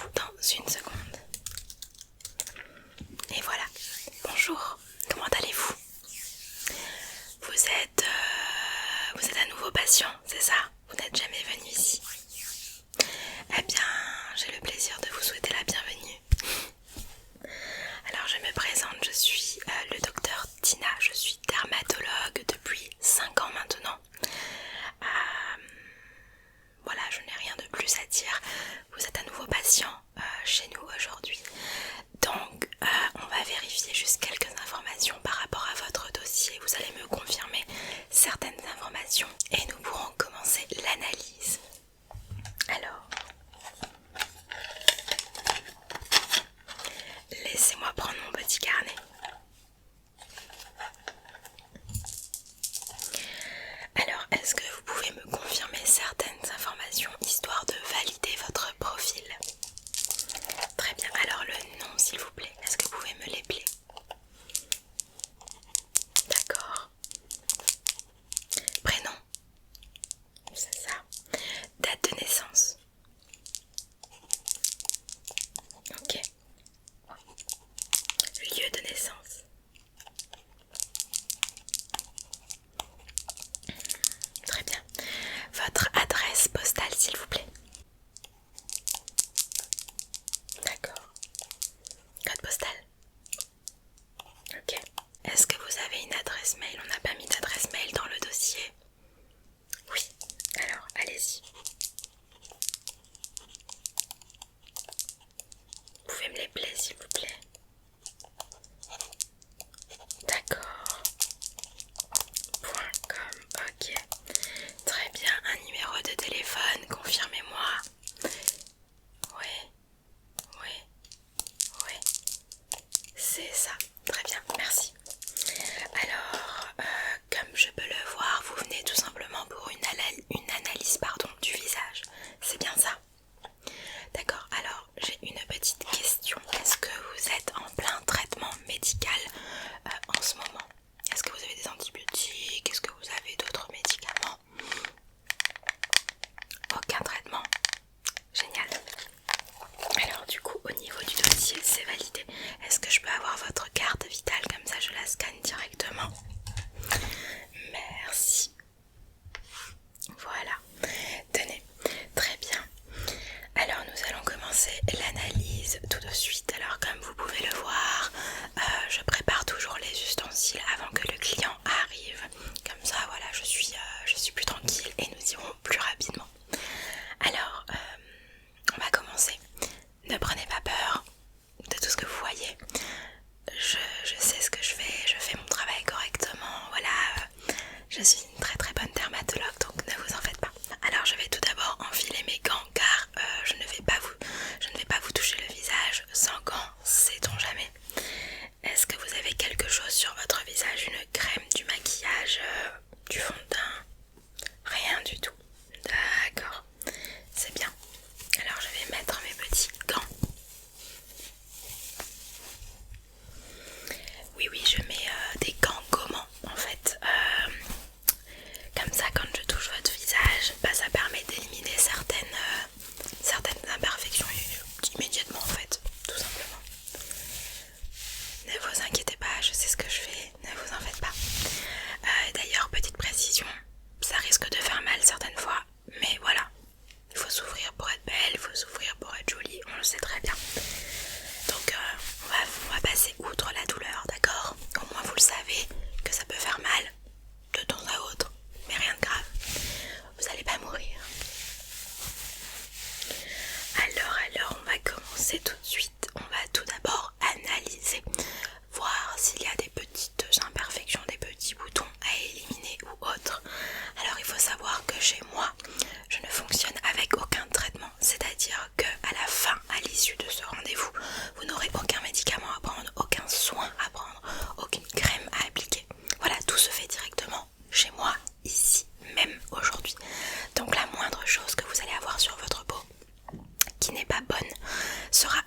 vous dans une seconde. Et voilà, bonjour, comment allez-vous? Vous êtes un nouveau patient, c'est ça? Vous n'êtes jamais venu ici? Eh bien, j'ai le plaisir de vous souhaiter la bienvenue. Alors je me présente, je suis le docteur Tina, je suis dermatologue depuis 5 ans maintenant. Voilà, je n'ai rien de plus à dire. Vous êtes un nouveau patient chez nous aujourd'hui. Donc, on va vérifier juste quelques informations par rapport à votre dossier. Vous allez me confirmer certaines informations et nous pourrons commencer l'analyse. Alors, laissez-moi prendre mon petit carnet. Alors, est-ce que vous pouvez me confirmer certaines informations histoire de valider votre profil? Très bien, alors le nom s'il vous plaît, est-ce que vous pouvez me l'épeler? D'accord. Prénom? C'est ça. Date de naissance? Ok. Lieu de naissance? Très bien. Votre adresse postale s'il vous plaît? D'accord. Code postal? Ok. Est-ce que vous avez une adresse mail? On n'a pas mis d'adresse mail dans le dossier. Oui. Alors, allez-y. Vous pouvez me l'épeler s'il vous plaît? D'accord. .com, ok. Très bien. Un numéro de téléphone, confirmez-moi. Oui. Oui. Oui. C'est ça. Très bien, merci. Alors, comme je peux le voir, vous venez tout simplement pour une analyse du visage. C'est bien ça? D'accord, alors j'ai une petite question. Est-ce que vous êtes en plein traitement médical en ce moment? Est-ce que vous avez des antibiotiques? Est-ce que vous avez d'autres médicaments? Aucun traitement? Génial. Alors du coup, au niveau du dossier, c'est validé. Est-ce que je peux avoir votre carte vitale? Comme ça, je la scanne directement. Merci. Voilà. Tenez. Très bien. Alors nous allons commencer l'analyse tout de suite. Alors comme vous pouvez le voir, je prépare toujours les ustensiles avant que le client arrive. Comme ça, voilà, je suis plus tranquille et nous irons plus rapidement. Alors, on va commencer. Ne prenez pas peur de tout ce que vous voyez. Je sais ce que je fais mon travail correctement. Voilà, je suis une très très bonne dermatologue, donc ne vous en faites pas. Alors je vais tout d'abord enfiler mes gants car je ne vais pas vous toucher le visage sans gants, sait-on jamais. Est-ce que vous avez quelque chose sur votre visage? Une crème, du maquillage, du fond de teint? Rien du tout. D'accord, c'est bien. Alors je vais mettre mes petits gants. Oui, je mets des gants gommants en fait. Comme ça, quand je touche votre visage, ça permet d'éliminer certaines imperfections immédiatement en fait, tout simplement. Ne vous inquiétez pas, je sais ce que je fais, ne vous en faites pas. D'ailleurs, petite précision, ça risque de faire mal certaines fois, mais voilà, il faut s'ouvrir pour être belle, il faut s'ouvrir pour être jolie, on le sait très bien. Donc on va passer outre la douleur, d'accord? Au moins vous le savez que ça peut faire mal de temps à autre, mais rien de grave. Vous n'allez pas mourir. Alors on va commencer tout de suite. On va tout d'abord analyser, voir s'il y a des petites imperfections, des petits boutons à éliminer ou autres. Alors il faut savoir que chez moi, je ne fonctionne avec aucun traitement, c'est-à-dire que à la fin, à l'issue de ce rendez-vous, vous n'aurez aucun médicament à prendre, aucun soin à prendre, aucune crème à appliquer. Voilà, tout se fait directement chez moi, ici, même aujourd'hui. Donc la moindre chose que vous allez avoir sur votre peau qui n'est pas bonne sera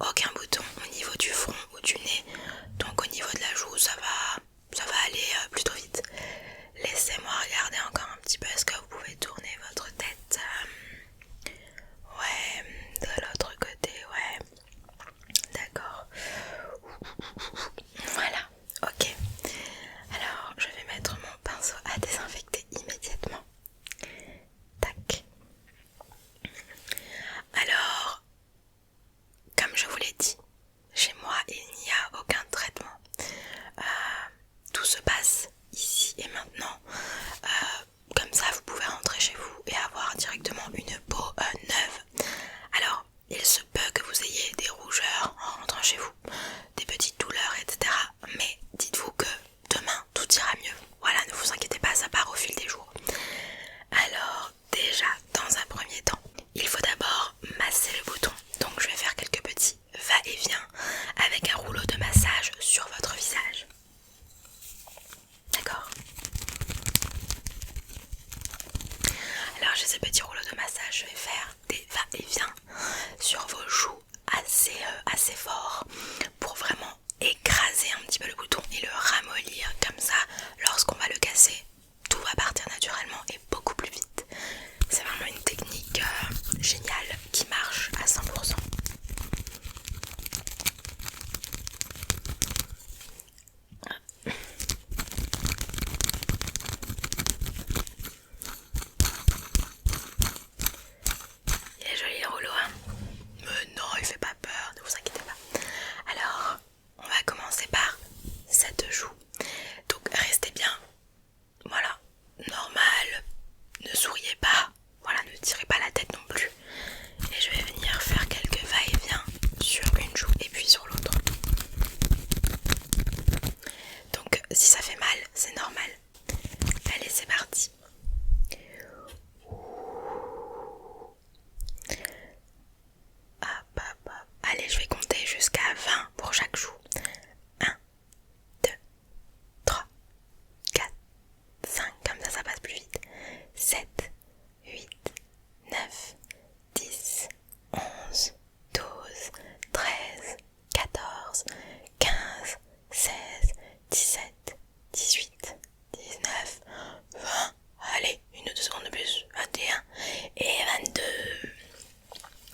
aucun bouton au niveau du front ou du nez, donc au niveau de la joue ça va aller plutôt vite. Laissez-moi regarder encore un petit peu, est-ce que vous pouvez tourner votre tête ouais, de l'autre côté, ouais, d'accord, voilà, ok. Alors je vais mettre mon pinceau à désinfecter immédiatement. Tac. Alors, comme je vous l'ai dit, chez moi il n'y a aucun traitement. Tout se passe ici et maintenant. Comme ça vous pouvez rentrer chez vous et avoir directement une peau neuve. Alors, il se peut que vous ayez des rougeurs en rentrant chez vous, des petites douleurs, etc. Mais dites-vous que demain tout ira mieux. Voilà, ne vous inquiétez pas, ça part au fil des jours. Alors déjà, dans un premier temps, il faut d'abord masser le bouton. Donc je vais faire quelques petits va-et-vient avec un rouleau de massage sur votre visage. D'accord? Alors j'ai ces petits rouleaux de massage, je vais faire des va-et-vient sur vos joues assez fort pour vraiment écraser un petit peu le bouton et le ramollir. Comme ça, lorsqu'on va le casser, tout va partir naturellement et beaucoup plus vite. C'est vraiment une technique géniale qui marche à 100%. Il est joli le rouleau, hein? Mais non, il fait pas peur, ne vous inquiétez pas. Alors, on va commencer par cette joue. Donc restez bien, voilà, normal, ne souriez pas, voilà, ne tirez pas la tête non plus. Et je vais venir faire quelques va-et-vient sur une joue et puis sur l'autre. Donc si ça fait mal, c'est normal. Allez, c'est parti. Hop, hop, hop. Allez, je vais compter jusqu'à 20 pour chaque joue. 1, 2, 3, 4, 5, comme ça passe plus vite. 7, 8, 9, 10, 11, 12, 13, 14, 15, 16, 17, 18, 19, 20. Allez, une ou deux secondes de plus. 21 et 22.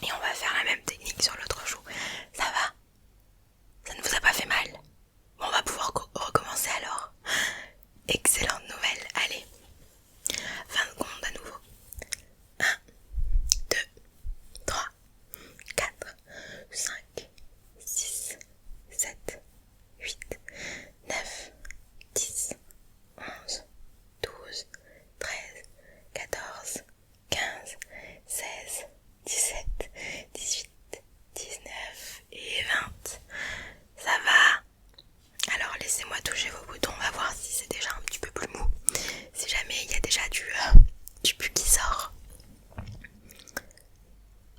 Et on va faire la même technique sur l'autre joue. Ça va? Ça ne vous a pas fait mal? On va pouvoir recommencer alors. Excellente nouvelle. Allez, 20 secondes à nouveau. 1, 2, 3, 4, 5, 6, 7, 8, 9, 10, 11, 12, 13, 14, 15, 16, 17, 18, 19 et 20. Ça va? Alors laissez-moi toucher vos boutons, on va voir si c'est déjà un petit peu plus mou. Si jamais il y a déjà du pus qui sort.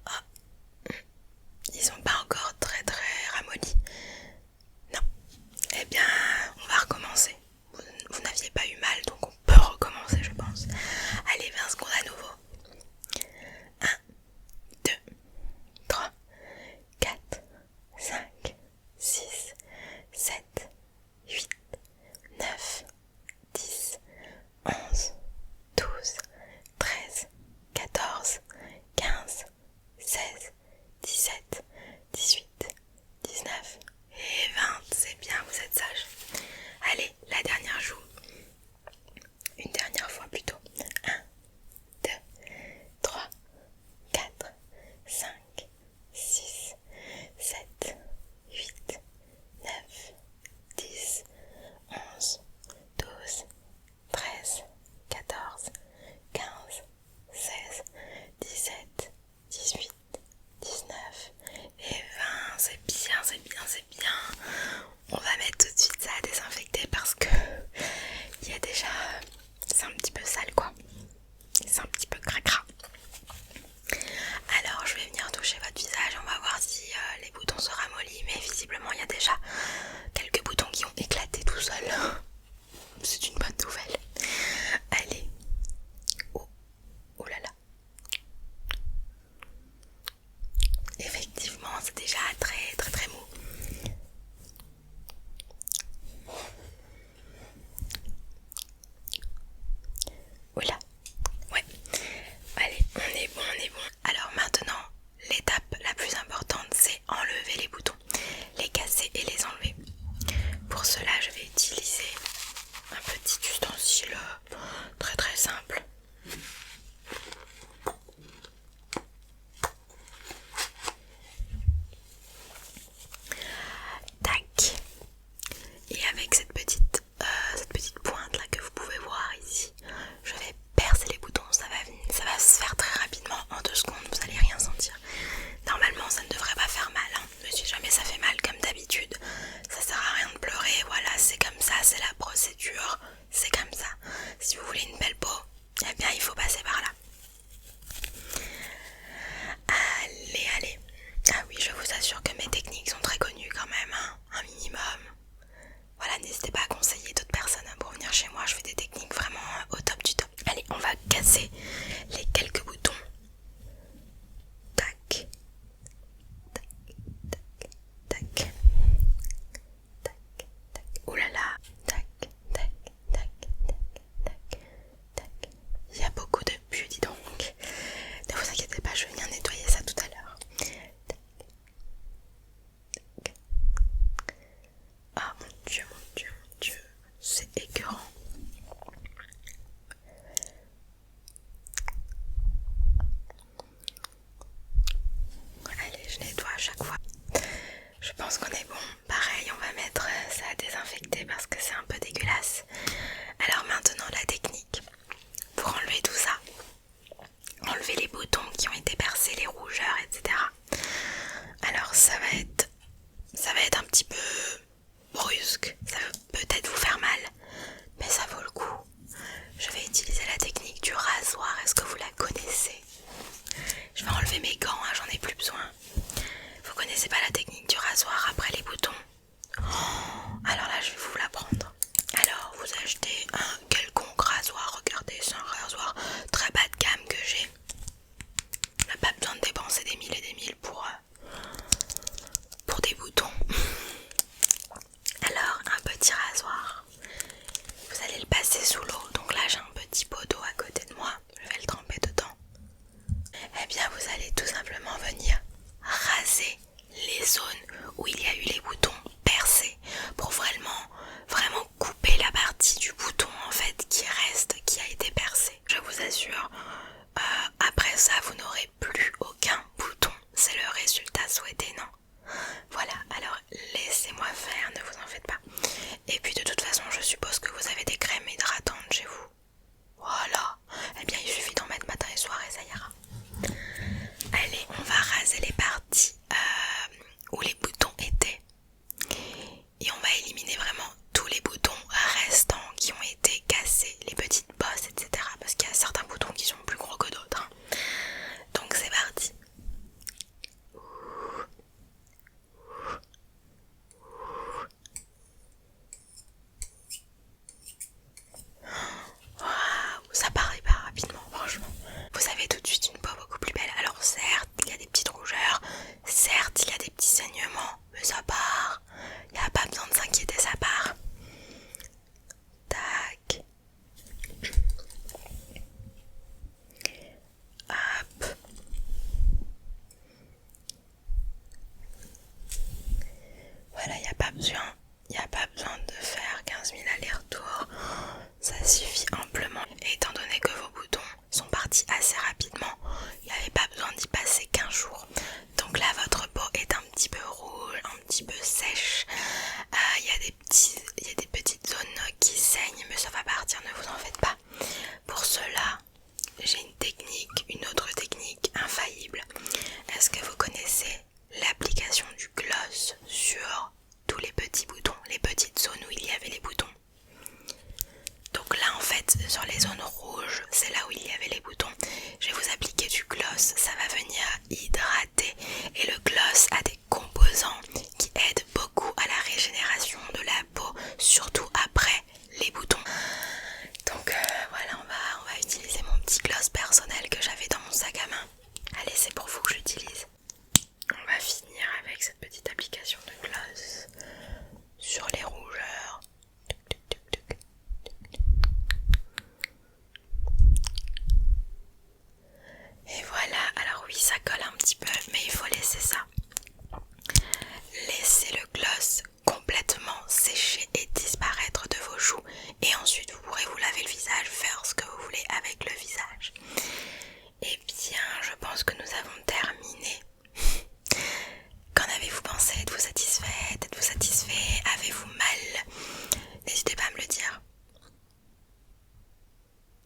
Oh. Ils sont pas encore très ramollis. Non. Eh bien, on va recommencer. Vous n'aviez pas eu mal, donc on peut recommencer, je pense. Allez, 20 secondes à nouveau. 1, 2, 3, 4, 5, 6, 7, 8, 9, 10, 11, 12, 13, 14, 15, 16, 17, 18, 19 et 20. C'est bien, vous êtes sages. Allez, la dernière joue. Une dernière fois plutôt. 1, 2, 3, 4, 5, 6, 7, 8, 9, 10, 11, 12, 13, 14, 15, 16, 17, 18, 19 et 20. C'est bien, c'est bien, c'est bien. On va mettre tout de suite ça à désinfecter parce que il y a déjà... c'est un petit peu sale quoi. C'est un petit peu cracra. Alors je vais venir toucher votre visage, on va voir si les boutons se ramollissent, mais visiblement il y a déjà quelques boutons qui ont éclaté tout seuls. C'est une bonne nouvelle. Allez. Oh, oh là là. Effectivement c'est déjà très à chaque fois. Je pense qu'on est bon. Pareil, on va mettre ça à désinfecter parce que c'est un peu dégueulasse. Alors maintenant la technique pour enlever tout ça. Enlever les boutons qui ont été percés, les rougeurs, etc. Alors ça va être un petit peu brusque, ça va peut-être vous faire mal, mais ça vaut le coup. Je vais utiliser la technique du rasoir, est-ce que vous la connaissez? Je vais enlever mes gants, hein, j'en ai plus besoin. Vous connaissez pas la technique du rasoir après les boutons? Alors là je vais vous l'apprendre. Alors vous achetez un quelconque rasoir, regardez c'est un rasoir très bas de gamme que j'ai. On n'a pas besoin de dépenser des mille et des mille pour des boutons. Alors un petit rasoir, vous allez le passer sous l'eau, donc là j'ai un petit pot d'eau à côté de moi, je vais le tremper dedans. Eh bien vous allez tout simplement venir raser les zones où il y a eu les boutons percés pour vraiment couper la partie du bouton en fait qui reste, qui a été percée. Je vous assure, après ça vous n'aurez plus aucun bouton, c'est le résultat souhaité, non? Voilà, alors laissez-moi faire, ne vous en faites pas. Et puis de toute façon je suppose que vous avez des crèmes hydratantes chez vous. Voilà, eh bien il suffit d'en mettre matin et soir et ça ira. Allez, on va raser les parties où les boutons étaient. Et on va éliminer vraiment tous les boutons restants qui ont été cassés, les petites bosses, etc. Parce qu'il y a certains boutons qui sont plus gros que d'autres, hein. Donc c'est parti. Waouh, ça paraît pas rapidement, franchement. Vous avez tout de suite une peau beaucoup plus belle. Alors certes, il y a des petites rougeurs, certes, il y a des petits saignements, mais ça part. Il n'y a pas besoin de s'inquiéter, ça part. Tac. Hop. Voilà, il n'y a pas besoin de faire 15 000 allers-retours. Ça suffit amplement. Et étant donné que vos boutons sont partis assez rapidement, il n'y avait pas besoin d'y passer 15 jours. Donc là, votre peau est un petit peu rouge, un petit peu sèche. Il y a des petites zones qui saignent, mais ça va partir, ne vous en faites pas. Pour cela, j'ai une autre technique infaillible. Est-ce que vous connaissez l'application du gloss sur tous les petits boutons, les petites zones où il y avait les boutons? Donc là en fait, sur les zones rouges, c'est là où il y avait les boutons. Je vais vous appliquer du gloss, ça va venir hydrater. Et le gloss a des composants qui aident beaucoup à la régénération de la peau, surtout après les boutons. Donc voilà, on va utiliser mon petit gloss personnel que j'avais dans mon sac à main. Allez, c'est pour vous que j'utilise. On va finir avec cette petite application de gloss sur les rougeurs. Et voilà, alors oui ça colle un petit peu, mais il faut laisser ça. Laissez le gloss complètement sécher et disparaître de vos joues. Et ensuite vous pourrez vous laver le visage, faire ce que vous voulez avec le visage. Et bien, je pense que nous avons terminé. Qu'en avez-vous pensé? Êtes-vous satisfaite? Êtes-vous satisfait? Avez-vous mal? N'hésitez pas à me le dire.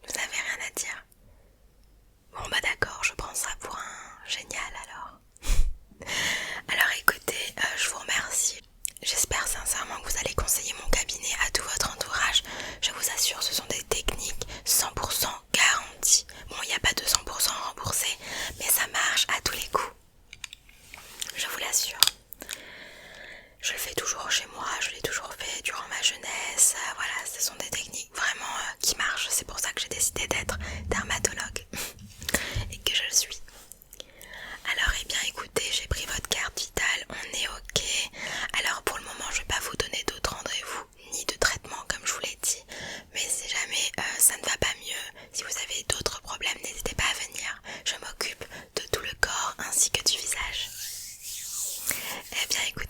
Vous n'avez rien à dire? Bon bah d'accord, je prends ça pour un génial alors. Alors écoutez, je vous remercie. J'espère sincèrement que vous allez conseiller mon cabinet à tout votre entourage. Je vous assure, ce sont des techniques 100% garanties. Bon, il n'y a pas de 100% remboursé, mais ça marche à tous les coups. Je vous l'assure. Je le fais toujours chez moi, je l'ai toujours fait durant ma jeunesse. Voilà, ce sont des techniques vraiment qui marchent. C'est pour ça que j'ai décidé d'être dermatologue et que je le suis. Alors eh bien écoutez, j'ai pris votre carte vitale, on est ok. Alors pour le moment je vais pas vous donner d'autres rendez-vous ni de traitement comme je vous l'ai dit. Mais si jamais ça ne va pas mieux, si vous avez d'autres problèmes, n'hésitez pas à venir. Je m'occupe de tout le corps ainsi que du visage. Eh bien écoutez,